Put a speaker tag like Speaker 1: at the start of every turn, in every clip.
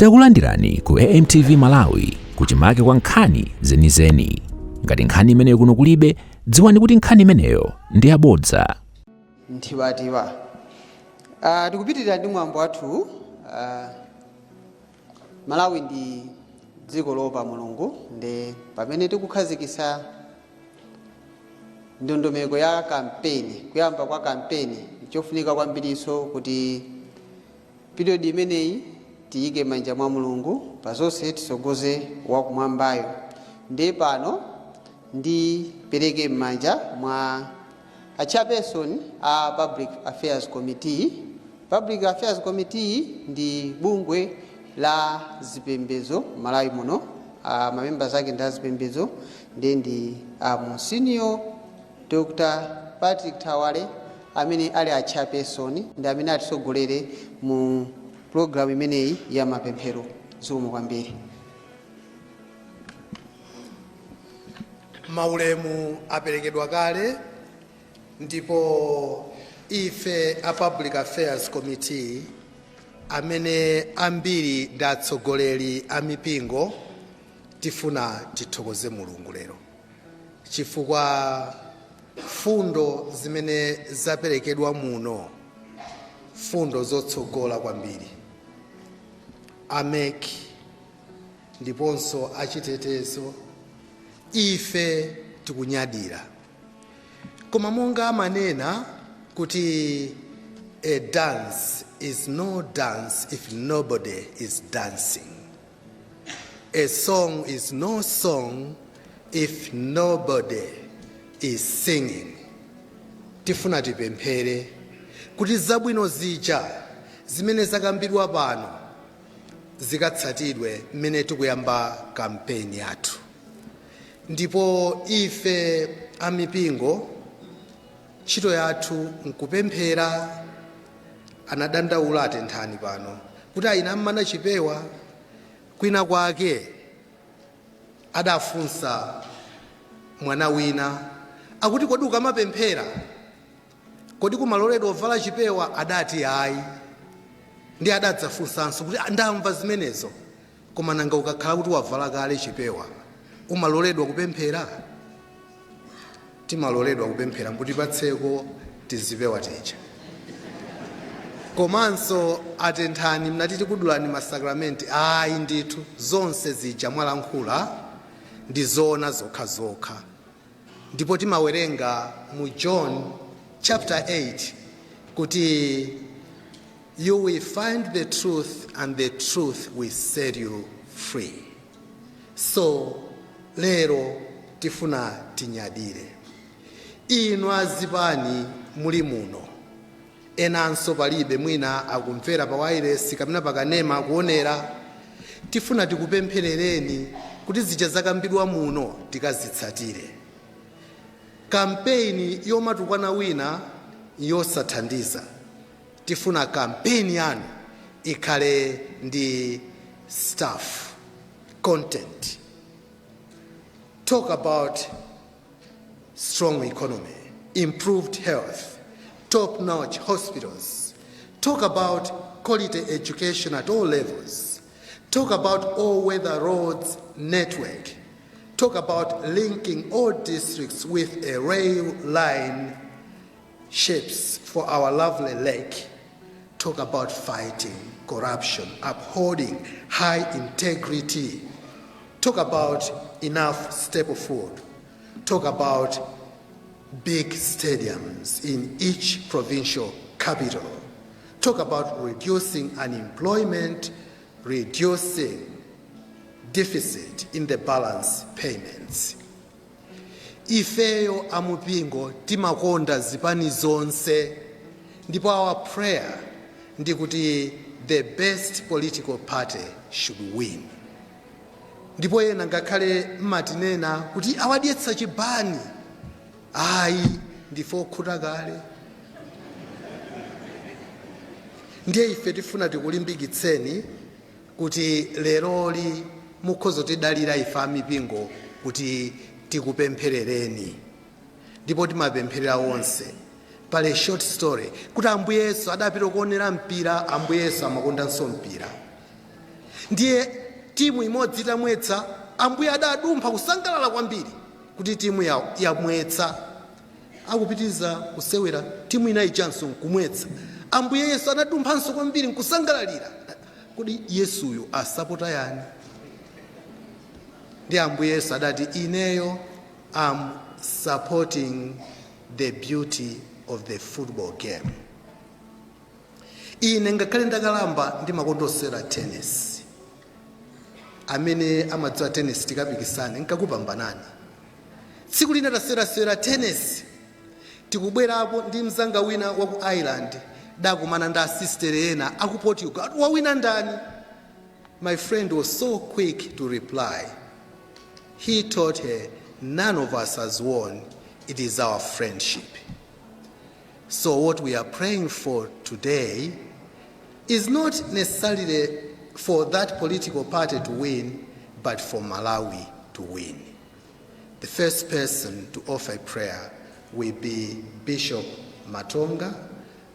Speaker 1: Takulandirani ku AMTV Malawi kuchimake kwa nkhani zenizeni. Ngati nkhani imeneyo kuno kulibe, dziwani kuti nkhani imeneyo ndi yabodza.
Speaker 2: Nthiwatiwa. Tikupitirira ndi mwambo wathu. Malawi ndi dziko lopa Mulungu ndi pamene tikukhazikitsa ndondomeko ya kampeni. Kuyamba kwa kampeni chofunika kwambiriso kuti period imeneyi tiyike manja mwa Mulungu pazonse tisogoze wakumwambayo. Ndi pano ndi pereke manja mwa a chairperson a Public Affairs Committee. Public Affairs Committee ndi bungwe la zipembezo Malawi muno. Mamembers ake ndi zipembezo ndi Monsignor Dr. Patrick Tawale amene ali a chairperson ndi amene atisogolere mu program imeneyi ya Mapemphero. Zikomo kwambiri.
Speaker 3: Maulemu aperekedwa kale ndipo ife a Public Affairs Committee amene ambiri ndatsogoleri a mipingo tifuna tithokoze Mulungu lero chifukwa fundo zimene zaperekedwa muno, fundo zotsogola kwambiri, ameki ndiponso achitetezo, ife tikunyadira. Koma monga amanena kuti a dance is no dance if nobody is dancing. A song is no song if nobody is singing. Tifuna tipemphere kuti zabwino zija zimene zakambidwa pano zikatsatidwe mmene tikuyamba kampeni yathu. Ndipo ife amipingo ntchito yathu nkupemphera. Anadandaula atenthani pano kuti ayina mmana chipewa kwina kwake adafunsa mwana wina akuti kodi ukamapemphera kodi kumaloledwa ovala chipewa? Adati ayi. Ndi adadzafunsanso kuti ndamva zimenezo, koma nanga ukakhala kuti wavala kale chipewa umaloledwa kupemphera? Timaloledwa kupemphera kuti patseko tizipewa techa. Komanso atenthani mnati tikudulani masakramenti. Ayi ndithu zonse zija mwalankhula ndi zoona zokhazokha. Ndipo timawerenga mu John chapter 8 kuti you will find the truth and the truth will set you free. So lero tifuna tinyadire. Inu azipani muli muno, enanso palibe mwina akumvera pa wireless kapena pakanema akuonera. Tifuna tikupempherereni kuti zija zakambidwa muno tikazitsatire. Kampeni yomatukwana wina yosathandiza. Tifuna kampeni yanu ikhale ndi staff, content. Talk about strong economy, improved health, top-notch hospitals. Talk about quality education at all levels. Talk about all-weather roads network. Talk about linking all districts with a rail line ships for our lovely lake. Talk about fighting corruption, upholding high integrity. Talk about enough staple food. Talk about big stadiums in each provincial capital. Talk about reducing unemployment, reducing deficit in the balance payments. Ifeyo amupingo timakonda zipani zonse, ndipo our prayer ndi kuti the best political party should win. Ndipo ena ngakhale matinena kuti awadyetsa chibani. Ayi ndifo khuta kale. Ndiye ife tifuna tikulimbikitseni kuti leroli mukhoza tidalira ife amipingo kuti tikupempherereni. Ndipo timapempherera onse. Pale short story kuti Ambuye Yesu adapita kuonera mpira, Ambuye Yesu amakondanso mpira. Ndiye timu imodzi itamwetsa, Ambuye adadumpha kusangalala kwambiri kuti timu yamwetsa. Akupitiza kusewera timu inayi chanso kumwetsa. Ambuye Yesu anadumphanso kwambiri nkusangalalira kuti Yesuyo asapota yani. Ndi Ambuye Yesu adati, ineyo am supporting the beauty of the football game. Ine ngakhale ndakalamba ndimakondosera tennis. Amene amadziwa tennis tikapikisane nkakupambanani. Tsiku lina tasera tennis, tikubwerapo ndi mzanga wina wa ku Ireland, dakumana nda sister ena aku Portugal, wawina ndani? My friend was so quick to reply. He told her, none of us has won, it is our friendship. So what we are praying for today is not necessarily for that political party to win, but for Malawi to win. The first person to offer a prayer will be Bishop Matonga,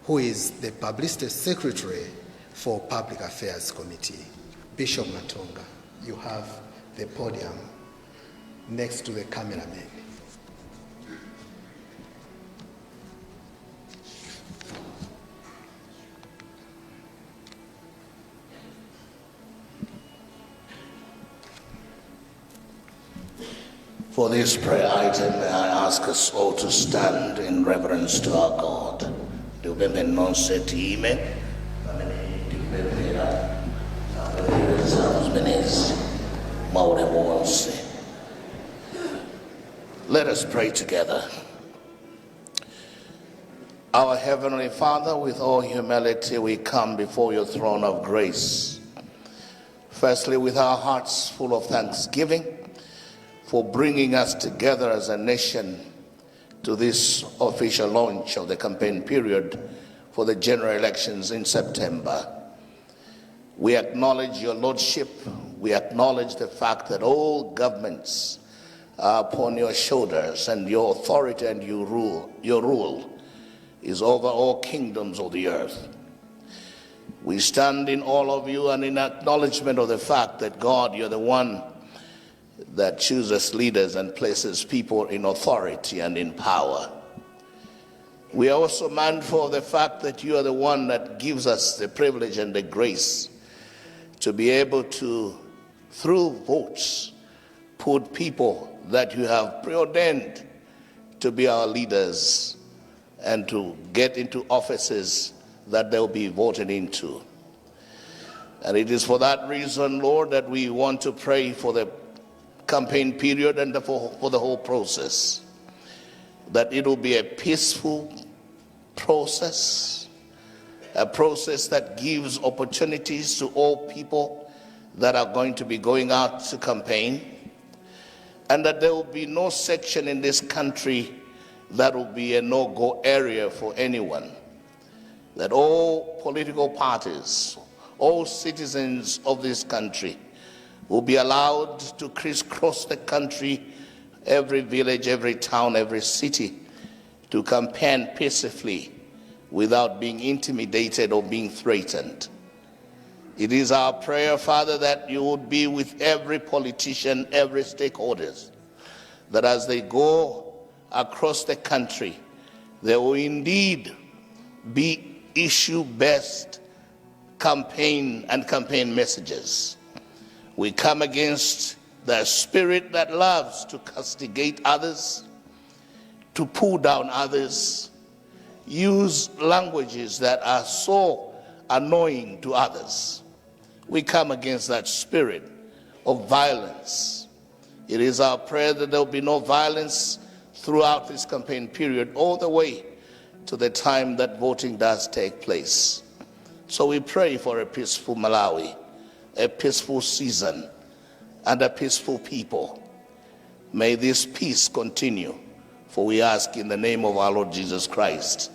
Speaker 3: who is the Publicity Secretary for Public Affairs Committee. Bishop Matonga, you have the podium next to the cameraman.
Speaker 4: For this prayer item, may I ask us all to stand in reverence to our God. Let us pray together. Our Heavenly Father, with all humility, we come before your throne of grace. Firstly, with our hearts full of thanksgiving for bringing us together as a nation to this official launch of the campaign period for the general elections in September. We acknowledge your lordship. We acknowledge the fact that all governments are upon your shoulders, and your authority and your rule is over all kingdoms of the earth. We stand in awe of you and in acknowledgement of the fact that, God, you're the one that chooses leaders and places people in authority and in power. We are also mindful of the fact that you are the one that gives us the privilege and the grace to be able to, through votes, put people that you have preordained to be our leaders and to get into offices that they'll be voted into. And it is for that reason, Lord, that we want to pray for the campaign period and for the whole process, that it will be a peaceful process, a process that gives opportunities to all people that are going to be going out to campaign, and that there will be no section in this country that will be a no-go area for anyone, that all political parties, all citizens of this country will be allowed to crisscross the country, every village, every town, every city, to campaign peacefully without being intimidated or being threatened. It is our prayer, Father, that you would be with every politician, every stakeholder, that as they go across the country, there will indeed be issue-based campaign and campaign messages. We come against the spirit that loves to castigate others, to pull down others, use languages that are so annoying to others. We come against that spirit of violence. It is our prayer that there will be no violence throughout this campaign period, all the way to the time that voting does take place. So we pray for a peaceful Malawi, a peaceful season, and a peaceful people. May this peace continue, for we ask in the name of our Lord Jesus Christ.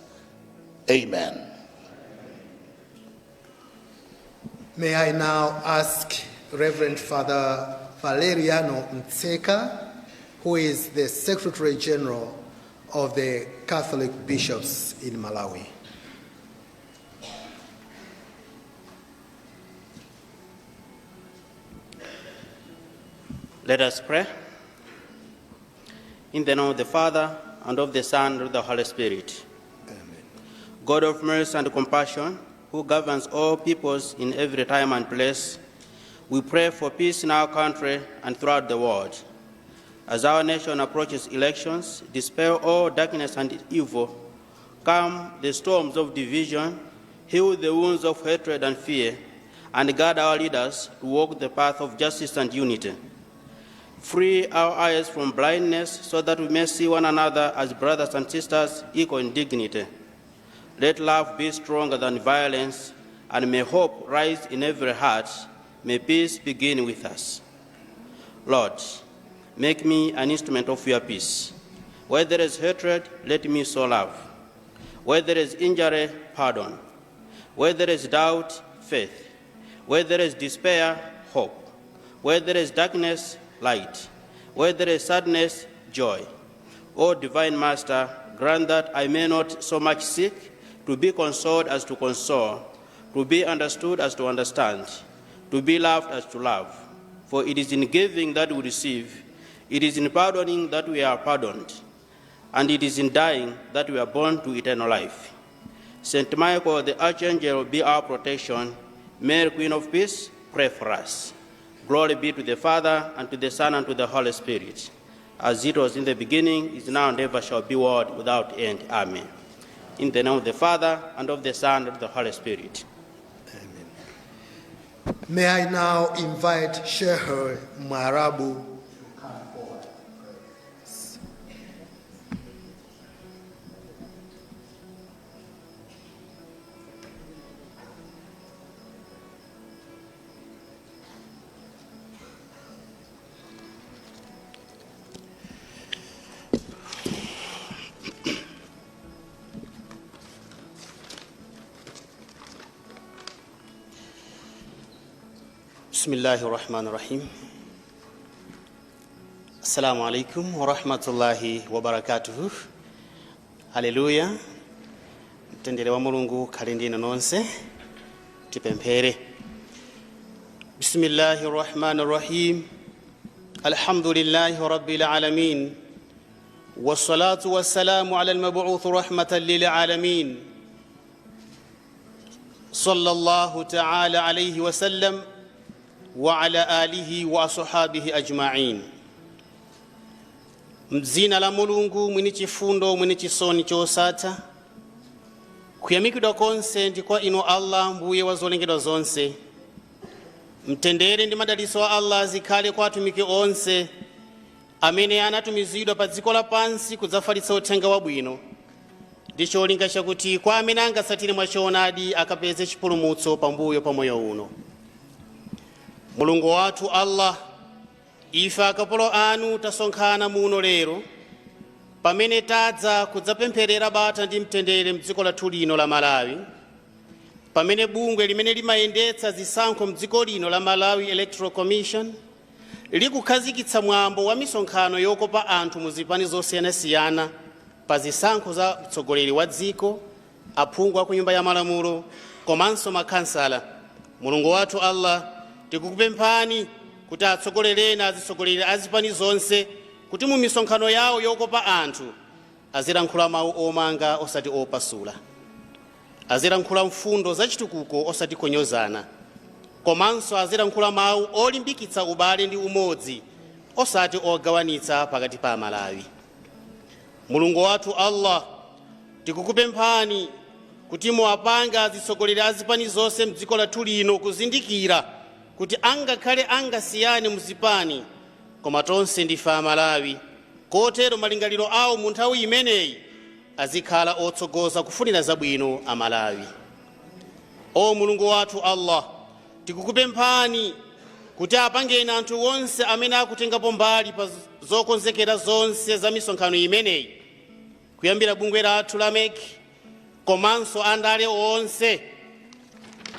Speaker 4: Amen.
Speaker 3: May I now ask Reverend Father Valeriano Ntseka, who is the Secretary General of the Catholic Bishops in Malawi.
Speaker 5: Let us pray. In the name of the Father, and of the Son, and of the Holy Spirit.
Speaker 3: Amen.
Speaker 5: God of mercy and compassion, who governs all peoples in every time and place, we pray for peace in our country and throughout the world. As our nation approaches elections, dispel all darkness and evil, calm the storms of division, heal the wounds of hatred and fear, and guide our leaders to walk the path of justice and unity. Free our eyes from blindness so that we may see one another as brothers and sisters equal in dignity. Let love be stronger than violence, and may hope rise in every heart. May peace begin with us. Lord, make me an instrument of your peace. Where there is hatred, let me sow love. Where there is injury, pardon. Where there is doubt, faith. Where there is despair, hope. Where there is darkness, light. Where there is sadness, joy. O divine Master, grant that I may not so much seek to be consoled as to console, to be understood as to understand, to be loved as to love. For it is in giving that we receive, it is in pardoning that we are pardoned, and it is in dying that we are born to eternal life. Saint Michael the Archangel be our protection. Mary, Queen of Peace, pray for us. Glory be to the Father, and to the Son, and to the Holy Spirit, as it was in the beginning, is now, and ever shall be, world without end. Amen. In the name of the Father, and of the Son, and of the Holy Spirit.
Speaker 3: Amen. May I now invite Sheikh Mwarabu.
Speaker 5: Bismillahir Rahmanir Rahim. Assalamu alaikum wa rahmatullahi wa barakatuhu. Hallelujah. Mtendere wa Mulungu kalindina nonse. Tipempere. Bismillahir Rahmanir Rahim. Alhamdulillahi rabbil alamin. Wassalatu wassalamu ala al-mab'uth rahmatan lil alamin. Sallallahu ta'ala alayhi wa sallam. وعلى آله وأصحابه أجمعين. Mzina la Mulungu mwini chifundo mwini chisoni chosata. Kuyamikidwa konse ndi kwa inu Allah mbuye wa zolengedwa zonse. Mtendere ndi madaliso wa Allah zikhale kwa atumiki onse amene anatumizidwa pa dziko lapansi kudzafalitsa uthenga wabwino. Ndi cholinga chakuti kwa amene angatsatire mwachoonadi akapeze chipulumutso pambuyo pa moyo uno. Mulungu wathu Allah, ife akapolo anu tasonkhana muno lero pamene tadza kudzapempherera bata ndi mtendere mdziko lathu lino la Malawi, pamene bungwe limene limayendetsa zisankho mdziko lino la Malawi Electoral Commission likukhazikitsa mwambo wa misonkhano yokopa anthu muzipani zosiyanasiyana pa zisankho za mtsogoleri wa dziko, aphungu a ku nyumba ya malamulo komanso makhansala. Mulungu wathu Allah, tikukupemphani kuti atsogolereni azitsogoleri azipani zonse kuti mu misonkhano yawo yokopa anthu azilankhula mawu omanga osati opasula, azilankhula mfundo zachitukuko osati konyozana, komanso azilankhula mawu olimbikitsa ubale ndi umodzi osati ogawanitsa pakati pa Malawi. Mulungu wathu Allah, tikukupemphani kuti muwapanga azitsogoleri azipani zonse mdziko lathu lino kuzindikira kuti angakhale angasiyane muzipani koma tonse ndife Amalawi, kotero malingaliro awo mu nthawi imeneyi azikhala otsogoza kufunira zabwino Amalawi. O Mulungu wathu Allah, tikukupemphani kuti apangeni anthu onse amene akutengapo mbali pa zokonzekera zonse za misonkhano imeneyi, kuyambira bungwe lathu la MEC komanso andale onse.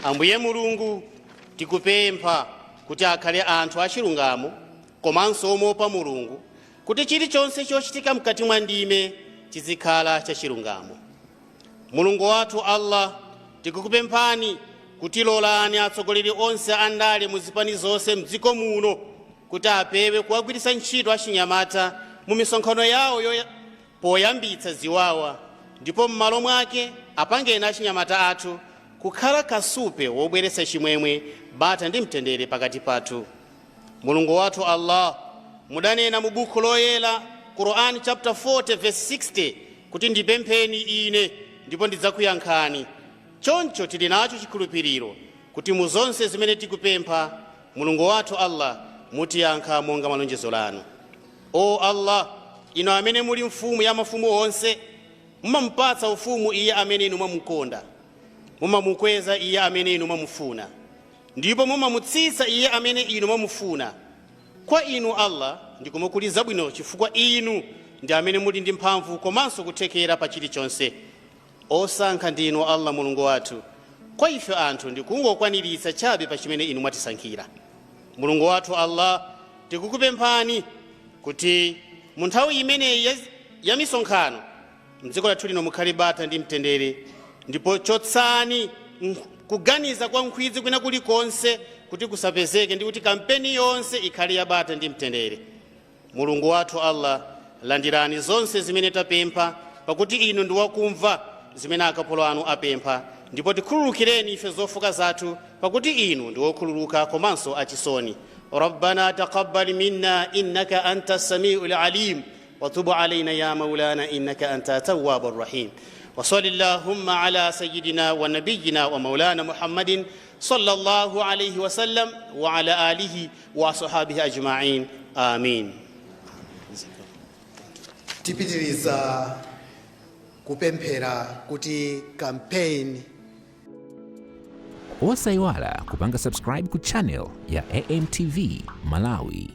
Speaker 5: Ambuye Mulungu, tikupempha kuti akhale anthu achilungamo komanso omopa Mulungu, kuti chilichonse chochitika mkati mwa ndime chizikhala chachilungamo. Mulungu wathu Allah, tikukupemphani kuti lolani atsogoleri onse andale muzipani zonse mdziko muno kuti apewe kuwagwiritsa ntchito achinyamata mu misonkhano yawo poyambitsa ziwawa, ndipo m'malo mwake apangeni achinyamata athu kukhala kasupe wobweretsa chimwemwe, bata ndi mtendere pakati pathu. Mulungu wathu Allah mudanena mu buku loyera Quran chapter 40 verse 60 kuti ndipempheni ine ndipo ndidzakuyankhani. Choncho tili nacho chikhulupiriro kuti mu zonse zimene tikupempha Mulungu wathu Allah mutiyankha monga malonjezo lanu. O Allah, ino amene muli mfumu ya mafumu onse, mumamupatsa ufumu iye amene inu mwamukonda, mumamukweza iye amene inu mwamufuna, ndipo mumamutsitsa iye amene inu mwamufuna. Kwa inu Allah ndikumukuliza bwino chifukwa inu ndi amene muli ndi mphamvu komanso kuthekera pa chilichonse. Osankha ndi inu Allah Mulungu wathu, kwa ife anthu ndikungokwaniritsa chabe pa chimene inu mwatisankhira. Mulungu wathu Allah, tikukupemphani kuti mu nthawi imeneyi ya misonkhano mdziko lathu lino mukhale bata ndi mtendere, ndipo chotsani kuganiza kwa nkhwidzi kwina kulikonse kuti kusapezeke, ndi kuti kampeni yonse ikhale ya bata ndi mtendere. Mulungu wathu Allah, landirani zonse zimene tapempha, pakuti inu ndi wakumva zimene akapolo anu apempha, ndipo tikhululukireni ife zofoka zathu, pakuti inu ndi wokhululuka komanso achisoni. ربنا تقبل منا إنك أنت السميع العليم وتب علينا يا مولانا إنك أنت التواب الرحيم. وصل اللهم على سيدنا ونبينا ومولانا محمد صلى الله عليه وسلم وعلى آله وصحابه أجمعين آمين.
Speaker 3: tipitiriza kupemphera kuti campaign
Speaker 1: Osayiwala kupanga subscribe ku channel ya AMTV Malawi.